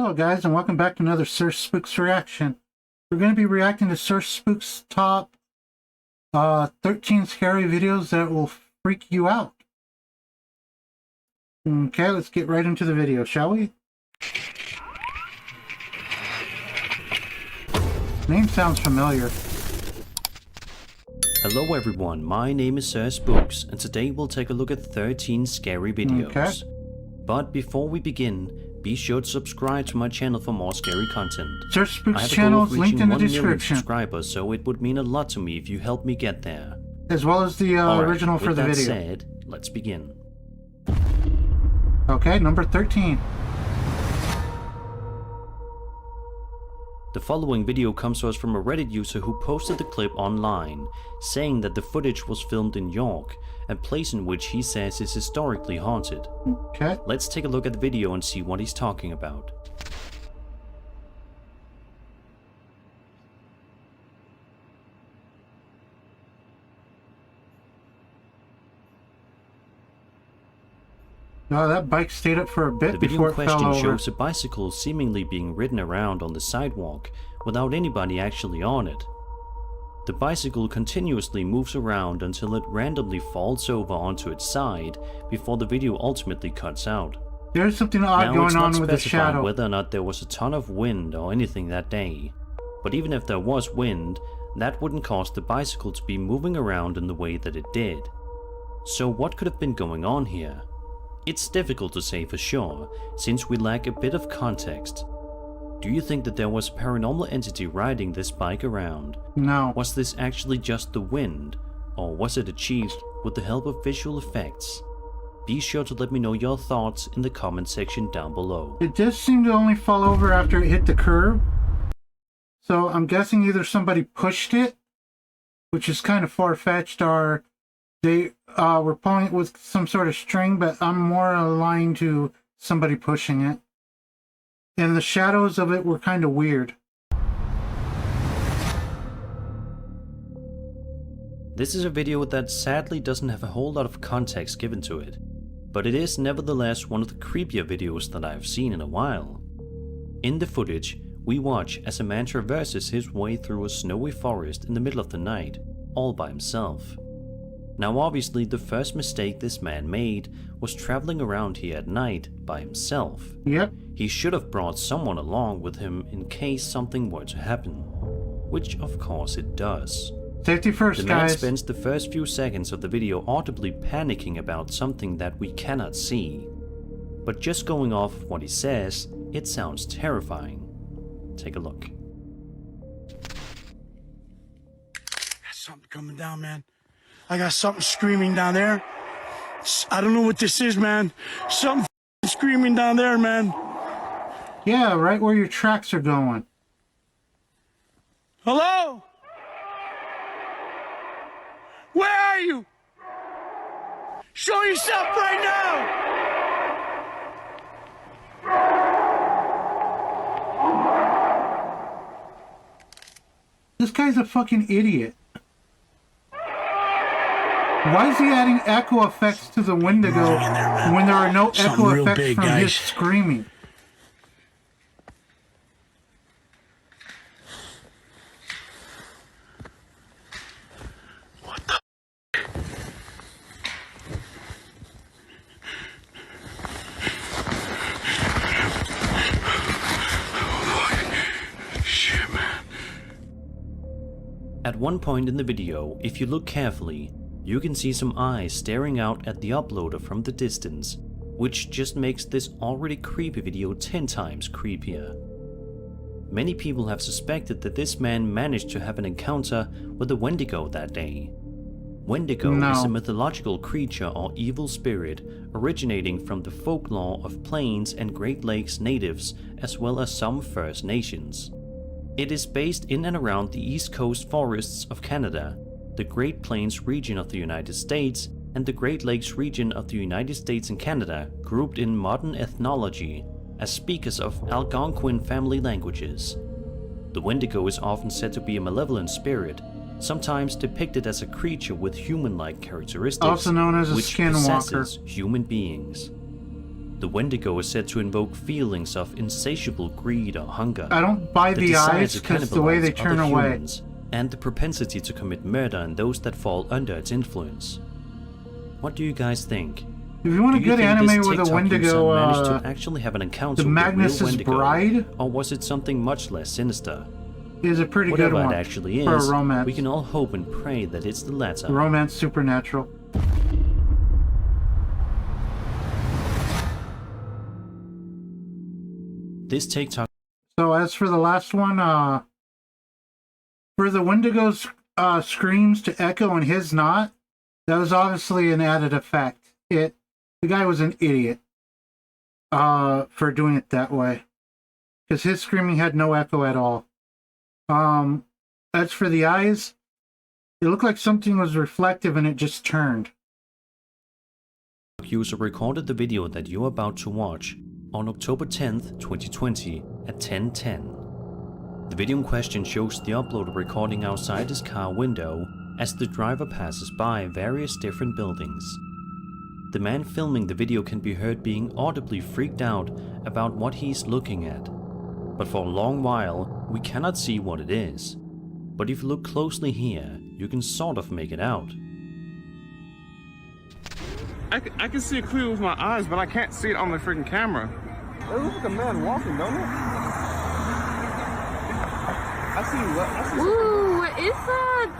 Hello guys, and welcome back to another Sir Spooks reaction. We're going to be reacting to Sir Spooks' top 13 scary videos that will freak you out. Okay, let's get right into the video, shall we? Name sounds familiar. Hello everyone, my name is Sir Spooks, and today we'll take a look at 13 scary videos. Okay. But before we begin, be sure to subscribe to my channel for more scary content. Sir Spooks' channel is linked in the description. Subscribers, so it would mean a lot to me if you help me get there. As well as the original for the video. With that said, let's begin. Okay, number 13. The following video comes to us from a Reddit user who posted the clip online, saying that the footage was filmed in York, a place in which he says is historically haunted. Okay. Let's take a look at the video and see what he's talking about. Oh, that bike stayed up for a bit The video before in it fell question over. shows a bicycle seemingly being ridden around on the sidewalk without anybody actually on it. The bicycle continuously moves around until it randomly falls over onto its side before the video ultimately cuts out. There's something odd going on with the shadow. Whether or not there was a ton of wind or anything that day, but even if there was wind, that wouldn't cause the bicycle to be moving around in the way that it did. So what could have been going on here? It's difficult to say for sure, since we lack a bit of context. Do you think that there was a paranormal entity riding this bike around? No. Was this actually just the wind, or was it achieved with the help of visual effects? Be sure to let me know your thoughts in the comment section down below. It does seem to only fall over after it hit the curb. So I'm guessing either somebody pushed it, which is kind of far-fetched, or they were pulling it with some sort of string, but I'm more aligned to somebody pushing it. And the shadows of it were kind of weird. This is a video that sadly doesn't have a whole lot of context given to it, but it is nevertheless one of the creepier videos that I've seen in a while. In the footage, we watch as a man traverses his way through a snowy forest in the middle of the night, all by himself. Now obviously the first mistake this man made was traveling around here at night by himself. Yep. He should have brought someone along with him in case something were to happen, which of course it does. Safety first, the man guys. spends the first few seconds of the video audibly panicking about something that we cannot see. But just going off of what he says, it sounds terrifying. Take a look. Got something coming down, man. I got something screaming down there. I don't know what this is, man. Something screaming down there, man. Yeah, right where your tracks are going. Hello? Where are you? Show yourself right now. This guy's a fucking idiot. Why is he adding echo effects to the Wendigo when there are no echo effects from his screaming? What the? Shit, man. At one point in the video, if you look carefully, you can see some eyes staring out at the uploader from the distance, which just makes this already creepy video 10 times creepier. Many people have suspected that this man managed to have an encounter with a Wendigo that day. Wendigo is a mythological creature or evil spirit originating from the folklore of Plains and Great Lakes natives as well as some First Nations. It is based in and around the East Coast forests of Canada, the Great Plains region of the United States, and the Great Lakes region of the United States and Canada, grouped in modern ethnology as speakers of Algonquin family languages. The Wendigo is often said to be a malevolent spirit, sometimes depicted as a creature with human-like characteristics, Also known as a which skinwalker. possesses human beings. The Wendigo is said to invoke feelings of insatiable greed or hunger. I don't buy the desire eyes to because the way they cannibalize turn other away. humans, and the propensity to commit murder in those that fall under its influence. What do you guys think? If you want a Do you good think anime this with a TikTok Wendigo, user managed to actually have an encounter the with a real Magnus's Wendigo, Bride or was it something much less sinister? is a pretty Whatever good one it actually for is, a romance. we can all hope and pray that it's the latter. Romance supernatural. This TikTok So as for the last one, for the Wendigo's screams to echo and his not, that was obviously an added effect. The guy was an idiot for doing it that way, because his screaming had no echo at all. As for the eyes, it looked like something was reflective and it just turned. user recorded the video that you're about to watch on October 10th, 2020 at 10:10. The video in question shows the uploader recording outside his car window as the driver passes by various different buildings. The man filming the video can be heard being audibly freaked out about what he's looking at, but for a long while we cannot see what it is. But if you look closely here, you can sort of make it out. I can see it clear with my eyes, but I can't see it on the freaking camera. It looks like a man walking, don't it? I see. Ooh, what is that?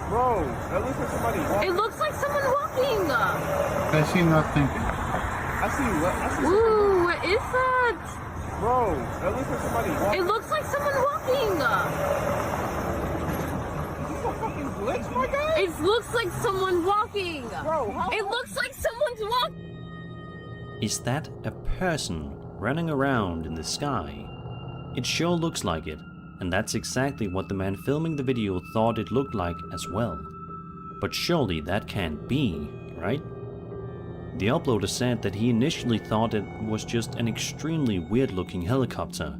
Bro, that looks like somebody walking. It looks like someone walking. I see nothing. I see. Ooh, what is that? Bro, that looks like somebody walking. It looks like someone walking. Is this a fucking glitch, my guy? It looks like someone walking. Bro, how? It looks like someone's walking. Is that a person running around in the sky? It sure looks like it, and that's exactly what the man filming the video thought it looked like as well. But surely that can't be, right? The uploader said that he initially thought it was just an extremely weird looking helicopter,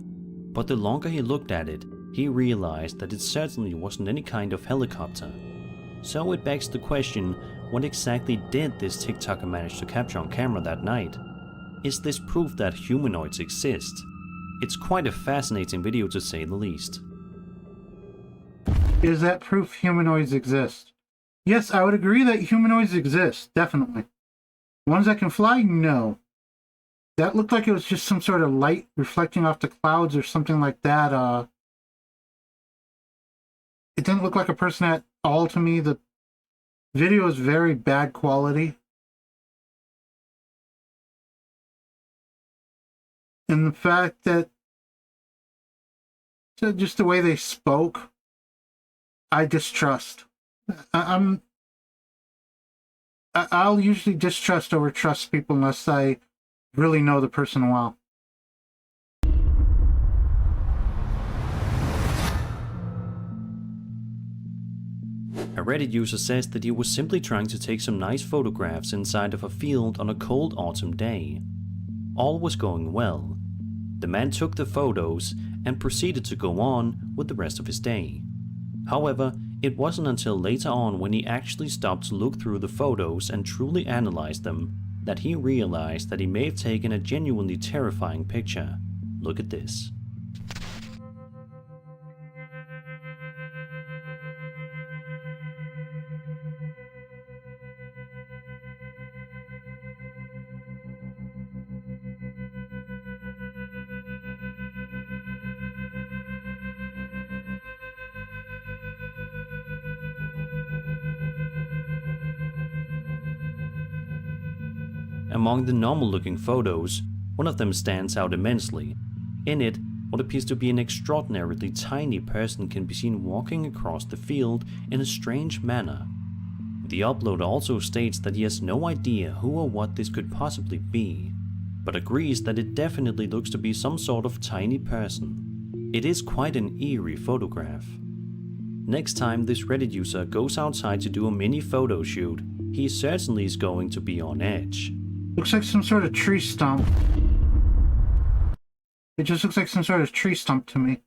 but the longer he looked at it, he realized that it certainly wasn't any kind of helicopter. So it begs the question, what exactly did this TikToker manage to capture on camera that night? Is this proof that humanoids exist? It's quite a fascinating video to say the least. Is that proof humanoids exist? Yes, I would agree that humanoids exist, definitely. Ones that can fly? No. That looked like it was just some sort of light reflecting off the clouds or something like that. It didn't look like a person at all to me. The video is very bad quality. And the fact that just the way they spoke, I distrust. I'll usually distrust over trust people unless I really know the person well. A Reddit user says that he was simply trying to take some nice photographs inside of a field on a cold autumn day. All was going well. The man took the photos and proceeded to go on with the rest of his day. However, it wasn't until later on when he actually stopped to look through the photos and truly analyze them that he realized that he may have taken a genuinely terrifying picture. Look at this. Among the normal looking photos, one of them stands out immensely. In it, what appears to be an extraordinarily tiny person can be seen walking across the field in a strange manner. The uploader also states that he has no idea who or what this could possibly be, but agrees that it definitely looks to be some sort of tiny person. It is quite an eerie photograph. Next time this Reddit user goes outside to do a mini photo shoot, he certainly is going to be on edge. Looks like some sort of tree stump. It just looks like some sort of tree stump to me.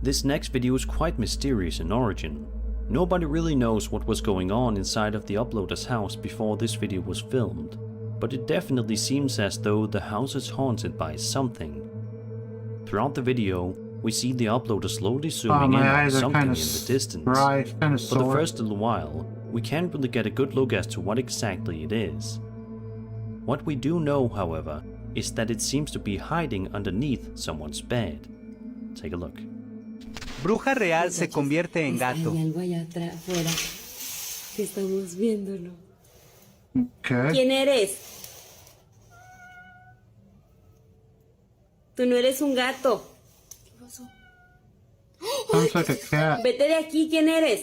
This next video is quite mysterious in origin. Nobody really knows what was going on inside of the uploader's house before this video was filmed, but it definitely seems as though the house is haunted by something. Throughout the video, we see the uploader slowly zooming in on something in the distance. Dry, kind of For the first little while, we can't really get a good look as to what exactly it is. What we do know, however, is that it seems to be hiding underneath someone's bed. Take a look. Bruja real se convierte en gato. Hay algo allá atrás, afuera, que estamos viéndolo. Okay. ¿Quién eres? Tú no eres un gato. ¿Qué pasó? Sounds like a cat. Vete de aquí, ¿quién eres?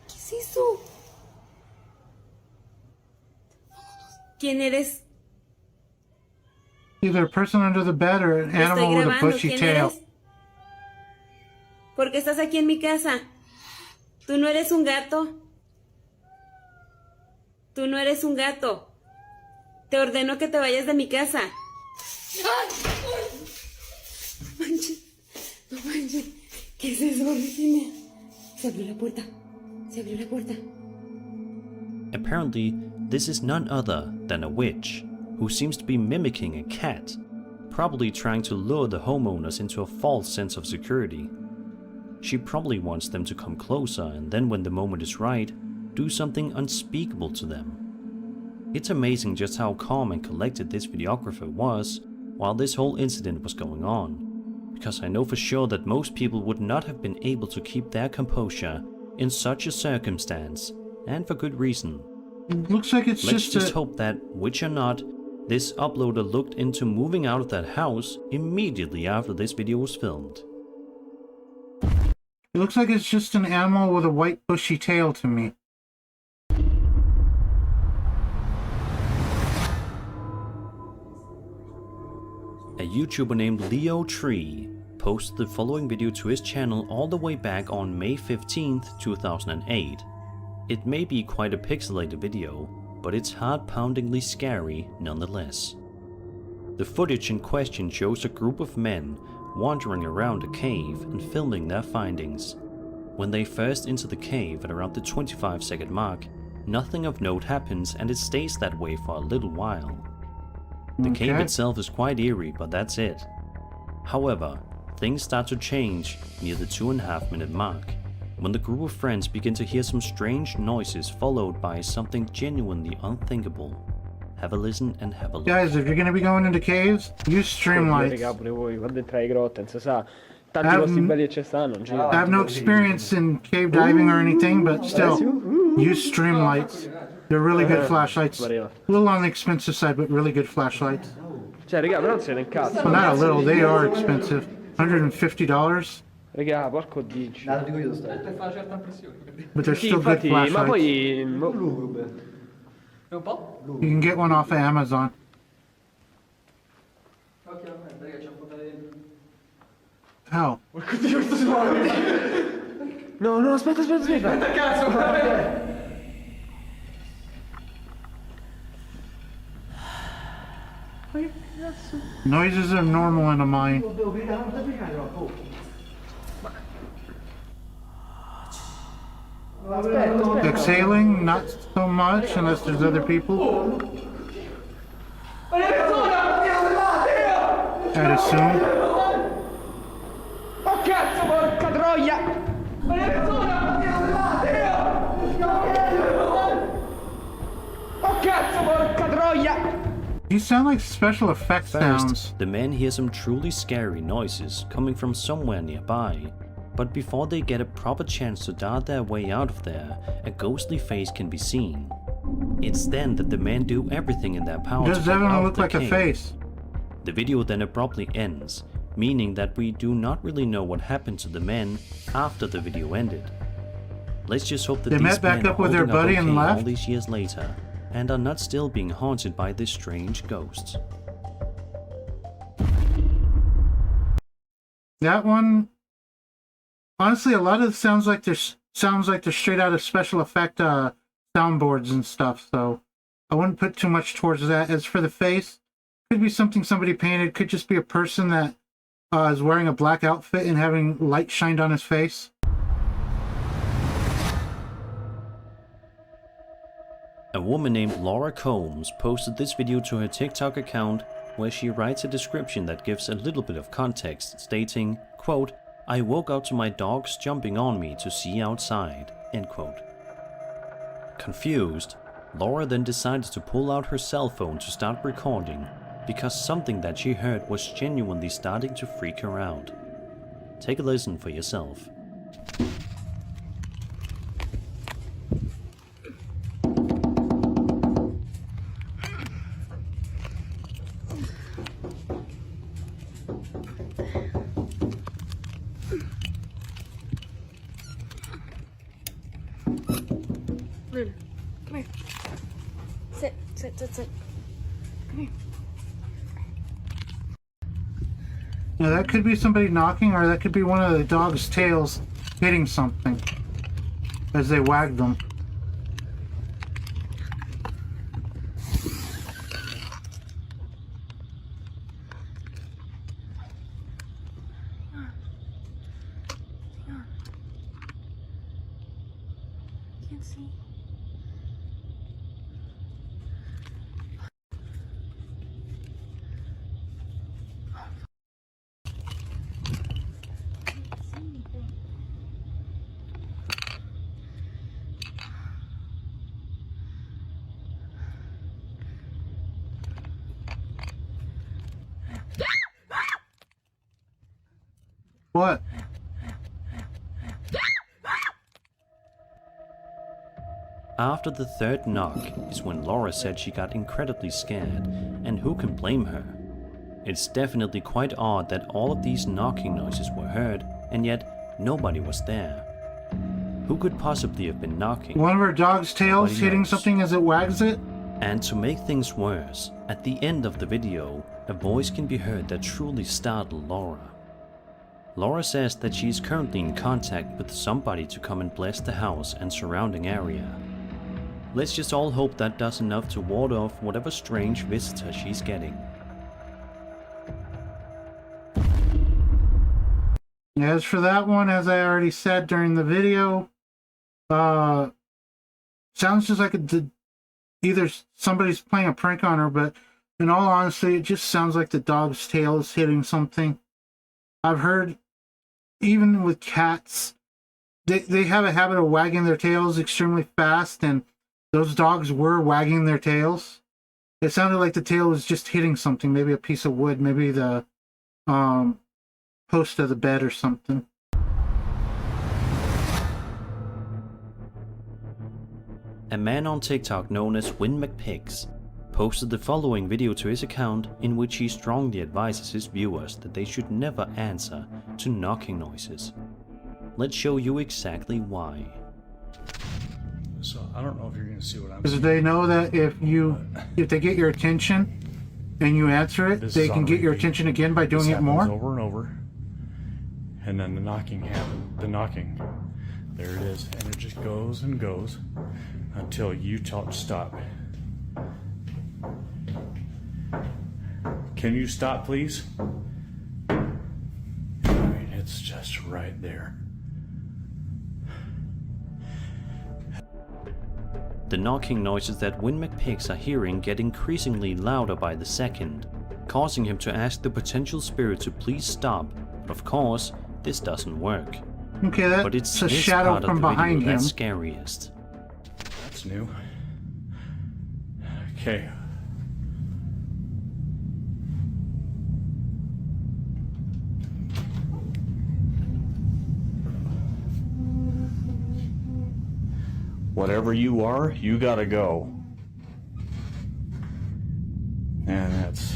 ¿Qué es eso? ¿Quién eres? Either a person under the bed or an Te estoy animal with a grabando, bushy ¿quién tail. eres? ¿Por qué estás aquí en mi casa? Tú no eres un gato. Tú no eres un gato. Te ordeno que te vayas de mi casa. No manches. No manches. ¿Qué es eso, Virginia? Se abrió la puerta. Se abrió la puerta. Apparently, this is none other than a witch, who seems to be mimicking a cat, probably trying to lure the homeowners into a false sense of security. She probably wants them to come closer and then when the moment is right, do something unspeakable to them. It's amazing just how calm and collected this videographer was while this whole incident was going on, because I know for sure that most people would not have been able to keep their composure in such a circumstance, and for good reason. Looks like it's Let's just a... hope that, witch or not, this uploader looked into moving out of that house immediately after this video was filmed. It looks like it's just an animal with a white bushy tail to me. A YouTuber named Leo Tree posted the following video to his channel all the way back on May 15th, 2008. It may be quite a pixelated video, but it's heart-poundingly scary nonetheless. The footage in question shows a group of men wandering around a cave and filming their findings. When they first enter the cave at around the 25-second mark, nothing of note happens and it stays that way for a little while. The cave Okay. itself is quite eerie, but that's it. However, things start to change near the 2.5-minute mark, when the group of friends begin to hear some strange noises followed by something genuinely unthinkable. Have a listen and have a look. Guys, if you're gonna be going into caves, use streamlights. Raga, pure voi, guarda entrare le grotte, non si sa. Tanti I've- posti belli che ci stanno, non I have no experience in cave diving or anything, but still, use streamlights. They're really good flashlights. A little on the expensive side, but really good flashlights. Cioè, raga, però non se ne incazzo. Well, not a little, they are expensive. $150, Raga, porco dici. but they're Sì, still good infatti, ma flashlights. poi... You can get one off of Amazon. How? No, no, aspetta, aspetta, aspetta. Noises are normal in a mine. Exhaling, not so much, unless there's other people. I'd assume. Oh cazzo, porca troia! Oh cazzo, porca troia! These sound like special effects sounds. First, the men hear some truly scary noises coming from somewhere nearby, but before they get a proper chance to dart their way out of there, a ghostly face can be seen. It's then that the men do everything in their power Does to get everyone out of look the like a cave. face? The video then abruptly ends, meaning that we do not really know what happened to the men after the video ended. Let's just hope that They these met back men up are with their holding up buddy and okay left? all these years later, and are not still being haunted by this strange ghost. That one, honestly, a lot of it sounds like they're straight out of special effect soundboards and stuff. So I wouldn't put too much towards that. As for the face, could be something somebody painted. Could just be a person that is wearing a black outfit and having light shined on his face. A woman named Laura Combs posted this video to her TikTok account where she writes a description that gives a little bit of context, stating, quote, "I woke up to my dogs jumping on me to see outside," end quote. Confused, Laura then decided to pull out her cell phone to start recording because something that she heard was genuinely starting to freak her out. Take a listen for yourself. Luna, come here. Sit, sit, sit, sit. Come here. Now that could be somebody knocking, or that could be one of the dog's tails hitting something as they wag them. Can't see. What? After the third knock is when Laura said she got incredibly scared, and who can blame her? It's definitely quite odd that all of these knocking noises were heard, and yet nobody was there. Who could possibly have been knocking? One of her dog's tails Nobody hitting knows. something as it wags it? And to make things worse, at the end of the video, a voice can be heard that truly startled Laura. Laura says that she is currently in contact with somebody to come and bless the house and surrounding area. Let's just all hope that does enough to ward off whatever strange visitor she's getting. As for that one, as I already said during the video, sounds just like either somebody's playing a prank on her, but in all honesty, it just sounds like the dog's tail is hitting something. I've heard, even with cats, they have a habit of wagging their tails extremely fast, and those dogs were wagging their tails. It sounded like the tail was just hitting something, maybe a piece of wood, maybe the post of the bed or something. A man on TikTok known as Win McPix posted the following video to his account in which he strongly advises his viewers that they should never answer to knocking noises. Let's show you exactly why. So I don't know if you're gonna see what I'm Because seeing. they know that if they get your attention and you answer it, This they is can get your already- attention again by doing This it happens more. over and over, and then the knocking happens. The knocking, there it is, and it just goes and goes until you tell it to stop. Can you stop, please? I mean, it's just right there. The knocking noises that Win McPix are hearing get increasingly louder by the second, causing him to ask the potential spirit to please stop, but of course, this doesn't work. Okay, But it's that's a this shadow part of from the behind video him. that's scariest. That's new. Okay. Whatever you are, you gotta go. And that's...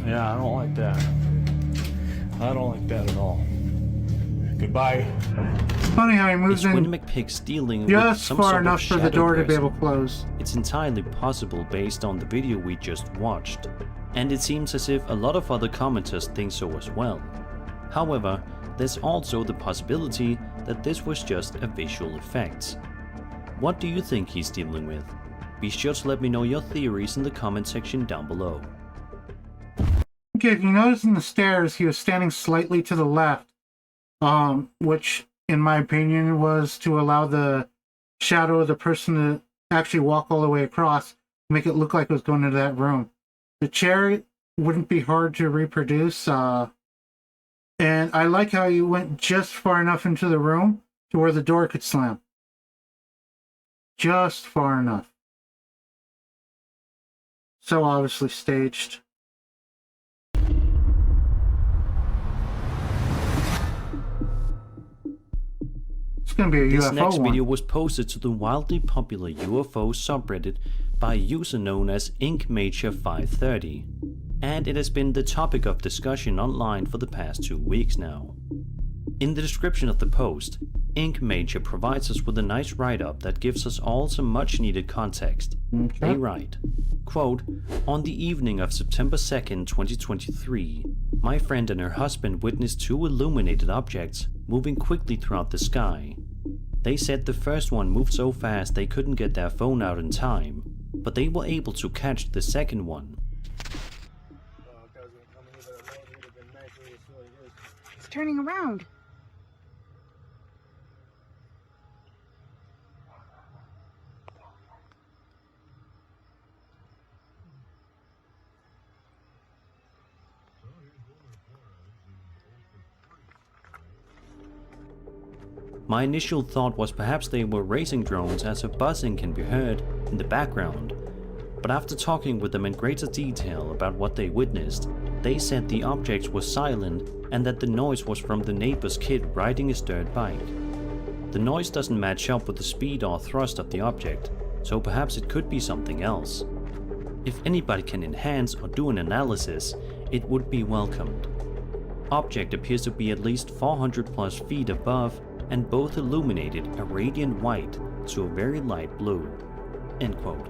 Yeah, I don't like that. I don't like that at all. Goodbye. It's funny how he moves Is Win in McPix dealing with just some far sort enough of for the shadow door to be person? able to close. It's entirely possible based on the video we just watched, and it seems as if a lot of other commenters think so as well. However, there's also the possibility that this was just a visual effect. What do you think he's dealing with? Be sure to let me know your theories in the comment section down below. Okay, if you notice in the stairs, he was standing slightly to the left, which, in my opinion, was to allow the shadow of the person to actually walk all the way across, make it look like it was going into that room. The chair wouldn't be hard to reproduce, and I like how you went just far enough into the room to where the door could slam. Just far enough. So obviously staged. It's gonna be a This UFO next one. video was posted to the wildly popular UFO subreddit by a user known as InkMajor530, and it has been the topic of discussion online for the past 2 weeks now. In the description of the post, InkMajor provides us with a nice write-up that gives us all some much needed context. They write, quote, "On the evening of September 2nd, 2023, my friend and her husband witnessed 2 illuminated objects moving quickly throughout the sky. They said the first one moved so fast they couldn't get their phone out in time, but they were able to catch the second one. It's turning around. My initial thought was perhaps they were racing drones, as a buzzing can be heard in the background, but after talking with them in greater detail about what they witnessed, they said the objects were silent and that the noise was from the neighbor's kid riding his dirt bike. The noise doesn't match up with the speed or thrust of the object, so perhaps it could be something else. If anybody can enhance or do an analysis, it would be welcomed. Object appears to be at least 400 plus feet above, and both illuminated a radiant white to a very light blue." End quote.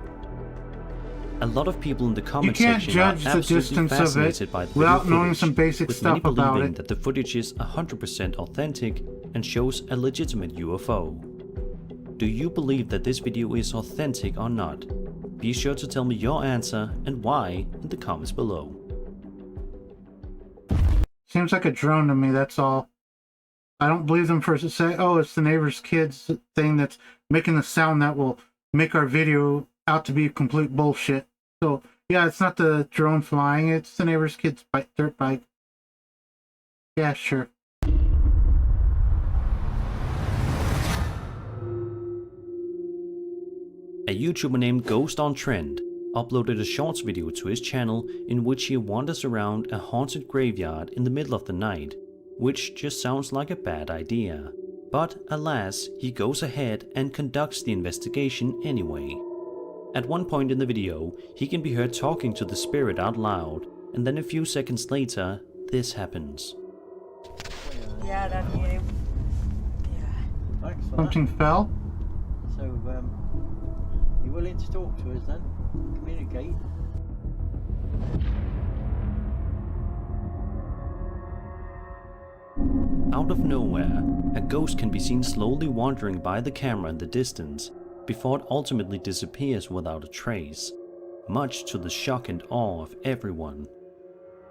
A lot of people in the comment You can't section are judge the absolutely distance of fascinated it by the without video knowing footage, some basic with stuff many about believing it. that the footage is 100% authentic and shows a legitimate UFO. Do you believe that this video is authentic or not? Be sure to tell me your answer and why in the comments below. Seems like a drone to me, that's all. I don't believe them for to say, oh, it's the neighbor's kids thing that's making the sound that will make our video out to be complete bullshit. So, yeah, it's not the drone flying, it's the neighbor's kid's dirt bike. Yeah, sure. A YouTuber named Ghost on Trend uploaded a shorts video to his channel in which he wanders around a haunted graveyard in the middle of the night, which just sounds like a bad idea. But alas, he goes ahead and conducts the investigation anyway. At one point in the video, he can be heard talking to the spirit out loud, and then a few seconds later, this happens. Yeah, that's you. Yeah. Something fell? So, you willing to talk to us then? Communicate? Out of nowhere, a ghost can be seen slowly wandering by the camera in the distance, before it ultimately disappears without a trace, much to the shock and awe of everyone.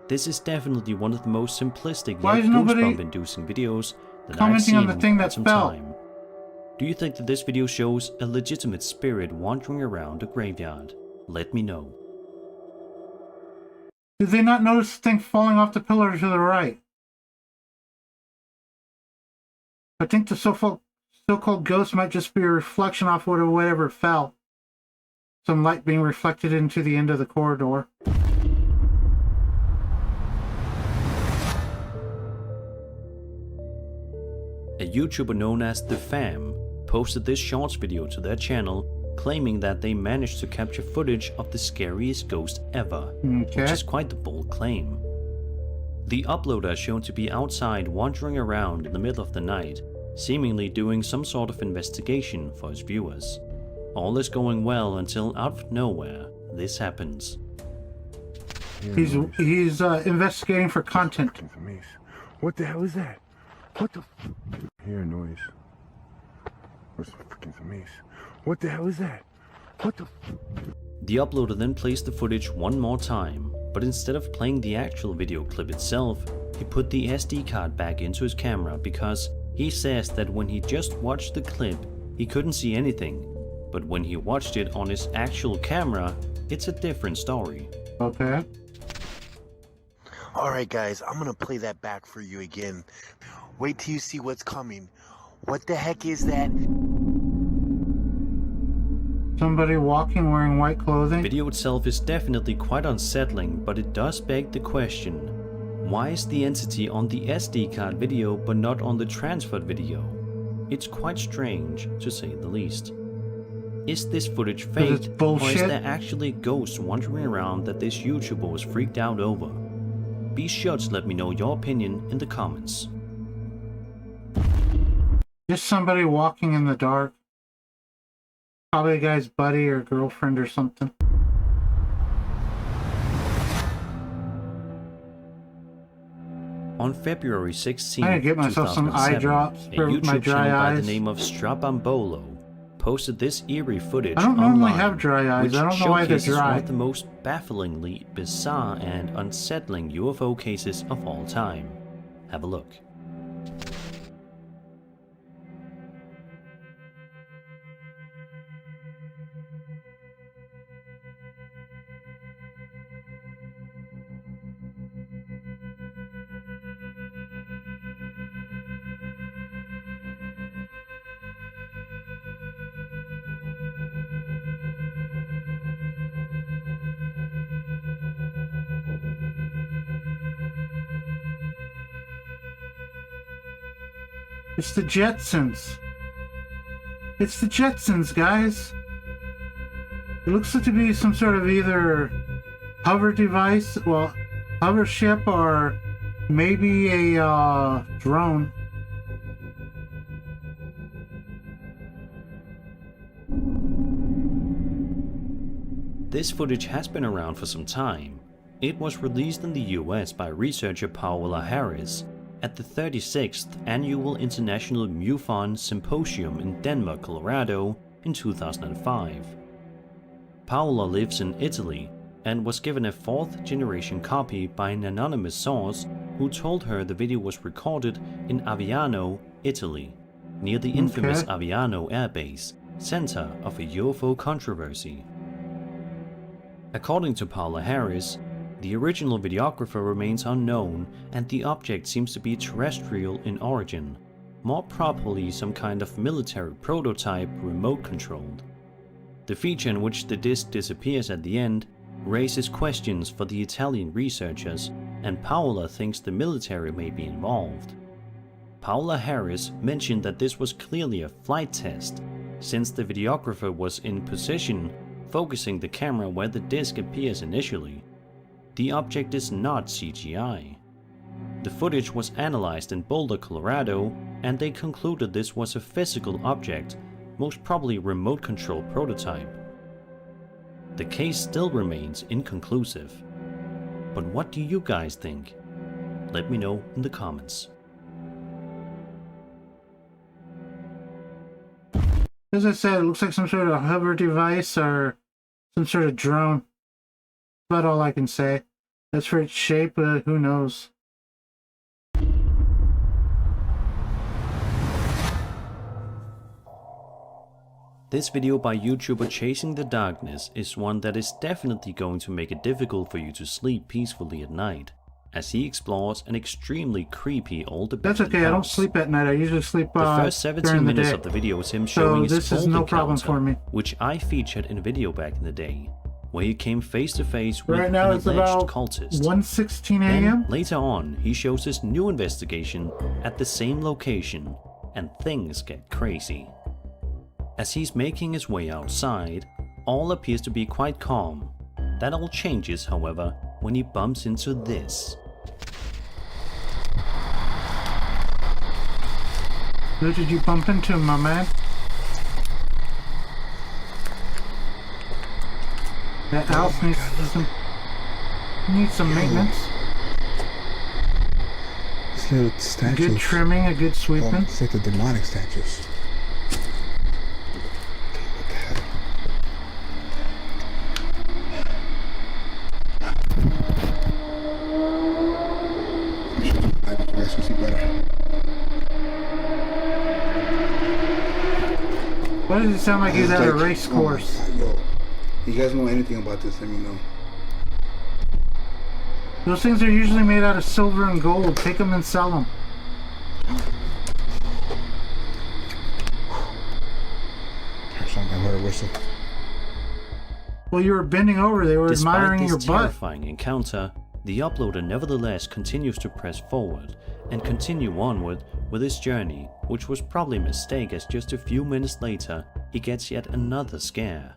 This is definitely one of the most simplistic Why yet is nobody goosebump-inducing videos that I've commenting seen on the in thing quite that some fell? time. Do you think that this video shows a legitimate spirit wandering around a graveyard? Let me know. Did they not notice the thing falling off the pillar to the right? I think the so-called ghost might just be a reflection off whatever fell. Some light being reflected into the end of the corridor. A YouTuber known as The Fam posted this shorts video to their channel, claiming that they managed to capture footage of the scariest ghost ever, which is quite the bold claim. The uploader is shown to be outside wandering around in the middle of the night, seemingly doing some sort of investigation for his viewers. All is going well until out of nowhere, this happens. He's investigating for content. What the hell is that? What the hear a noise. Where's some freaking mace? What the hell is that? What the? The uploader then plays the footage one more time, but instead of playing the actual video clip itself, he put the SD card back into his camera because he says that when he just watched the clip, he couldn't see anything, but when he watched it on his actual camera, it's a different story. Okay. Alright guys, I'm gonna play that back for you again. Wait till you see what's coming. What the heck is that? Somebody walking wearing white clothing. The video itself is definitely quite unsettling, but it does beg the question, why is the entity on the SD card video but not on the transferred video? It's quite strange, to say the least. Is this footage fake, or is there actually ghosts wandering around that this YouTuber was freaked out over? Be sure to let me know your opinion in the comments. Just somebody walking in the dark. Probably a guy's buddy or girlfriend or something. On February 16, I gotta get myself some eye drops a for YouTube my dry channel by eyes. the name of Strabambolo posted this eerie footage I don't online, normally have dry eyes. which I don't know why they're showcases dry. one of the most bafflingly bizarre and unsettling UFO cases of all time. Have a look. It's the Jetsons. It's the Jetsons, guys. It looks to be some sort of either hover device, well, hover ship, or maybe a drone. This footage has been around for some time. It was released in the US by researcher Paola Harris at the 36th Annual International MUFON Symposium in Denver, Colorado in 2005. Paola lives in Italy and was given a fourth-generation copy by an anonymous source who told her the video was recorded in Aviano, Italy, near the infamous Aviano Air Base, center of a UFO controversy. According to Paola Harris, the original videographer remains unknown and the object seems to be terrestrial in origin, more probably some kind of military prototype remote-controlled. The feature in which the disc disappears at the end raises questions for the Italian researchers, and Paola thinks the military may be involved. Paola Harris mentioned that this was clearly a flight test, since the videographer was in position, focusing the camera where the disc appears initially. The object is not CGI. The footage was analyzed in Boulder, Colorado, and they concluded this was a physical object, most probably a remote-controlled prototype. The case still remains inconclusive. But what do you guys think? Let me know in the comments. As I said, it looks like some sort of hover device or some sort of drone. That's about all I can say. As for its shape, who knows? This video by YouTuber Chasing the Darkness is one that is definitely going to make it difficult for you to sleep peacefully at night, as he explores an extremely creepy old abandoned That's okay, I don't house. sleep at night. I usually sleep The first 17 minutes day. of the video is him showing his this is vault no problem encounter, for me. which I featured in a video back in the day, where he came face to face with Right now an it's alleged about cultist. 1:16 Then, a.m. later on, he shows his new investigation at the same location, and things get crazy. As he's making his way outside, all appears to be quite calm. That all changes, however, when he bumps into this. Who did you bump into, my man? That house needs some maintenance. These little statues. Good trimming, a good sweeping. It's like the demonic statues. What the hell? Why does it sound like he's at a race course? Yo, you guys know anything about this, let me know. Those things are usually made out of silver and gold. Take them and sell them. There's something I heard a whistle. Well, you were bending over. They were admiring your Despite this butt. terrifying encounter, the uploader nevertheless continues to press forward and continue onward with his journey, which was probably a mistake as just a few minutes later he gets yet another scare.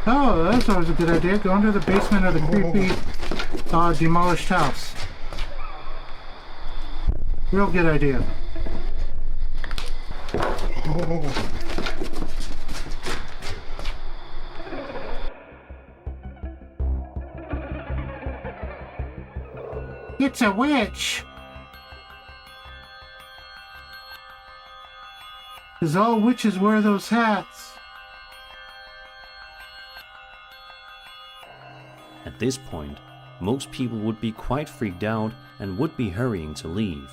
Oh, that's always a good idea. Go into the basement of the creepy, demolished house. Real good idea. It's a witch! 'Cause all witches wear those hats. At this point, most people would be quite freaked out and would be hurrying to leave.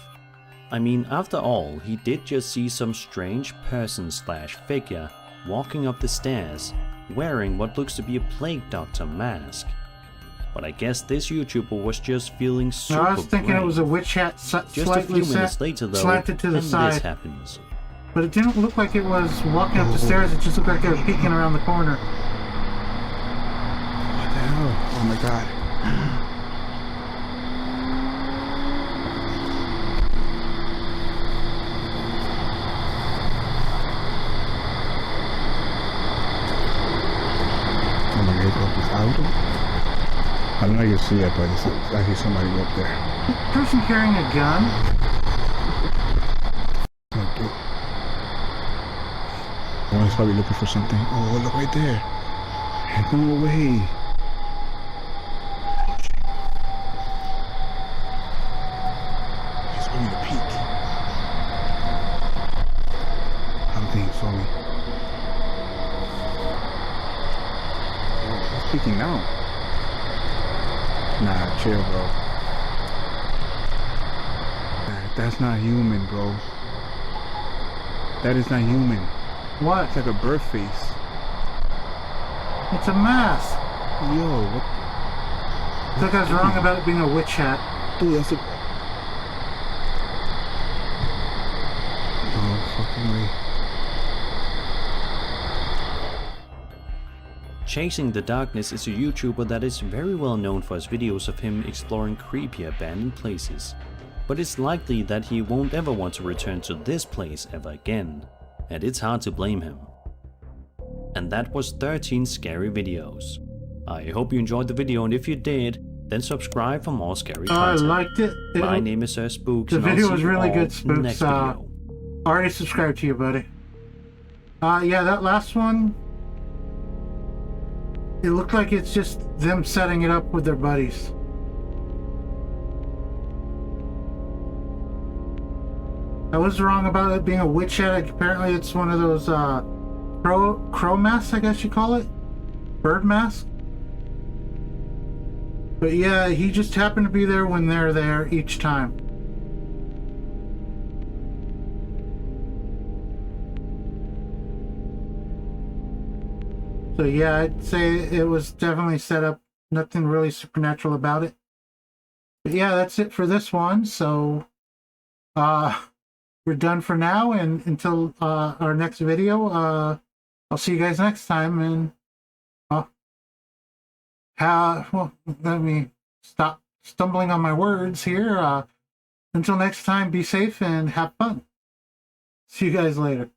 I mean, after all, he did just see some strange person/figure walking up the stairs, wearing what looks to be a plague doctor mask. But I guess this YouTuber was just feeling super I was thinking brave. it was a witch hat Just a slightly few minutes later though, slanted to the and side. this happens. But it didn't look like it was walking up the stairs. It just looked like they were peeking around the corner. What the hell? Oh my god. Oh my god, it's out. I don't know if you see it, but it's actually somebody up there. Person carrying a gun. Okay. Oh, he's probably looking for something. Oh, look right there. No way. He's going to peek. I don't think he saw me. Oh, he's peeking now. Nah, chill, bro. Nah, that's not human, bro. That is not human. What? It's like a bird face. It's a mask. Yo, what? I think I was wrong about it being a witch hat. Dude, that's a... No fucking way. Chasing the Darkness is a YouTuber that is very well known for his videos of him exploring creepy abandoned places. But it's likely that he won't ever want to return to this place ever again, and it's hard to blame him. And that was 13 scary videos. I hope you enjoyed the video, and if you did, then subscribe for more scary Oh, I content. liked it. My name is Sir Spooks, The and I'll video see was you really all good, Spooks. next video. Already subscribed to you, buddy. Yeah, that last one, it looked like it's just them setting it up with their buddies. I was wrong about it being a witch hat. Apparently it's one of those crow masks, I guess you call it. Bird mask. But yeah, he just happened to be there when they're there each time. So yeah, I'd say it was definitely set up. Nothing really supernatural about it. But yeah, that's it for this one. So we're done for now, and until our next video, I'll see you guys next time. And well, let me stop stumbling on my words here. Until next time, be safe and have fun. See you guys later.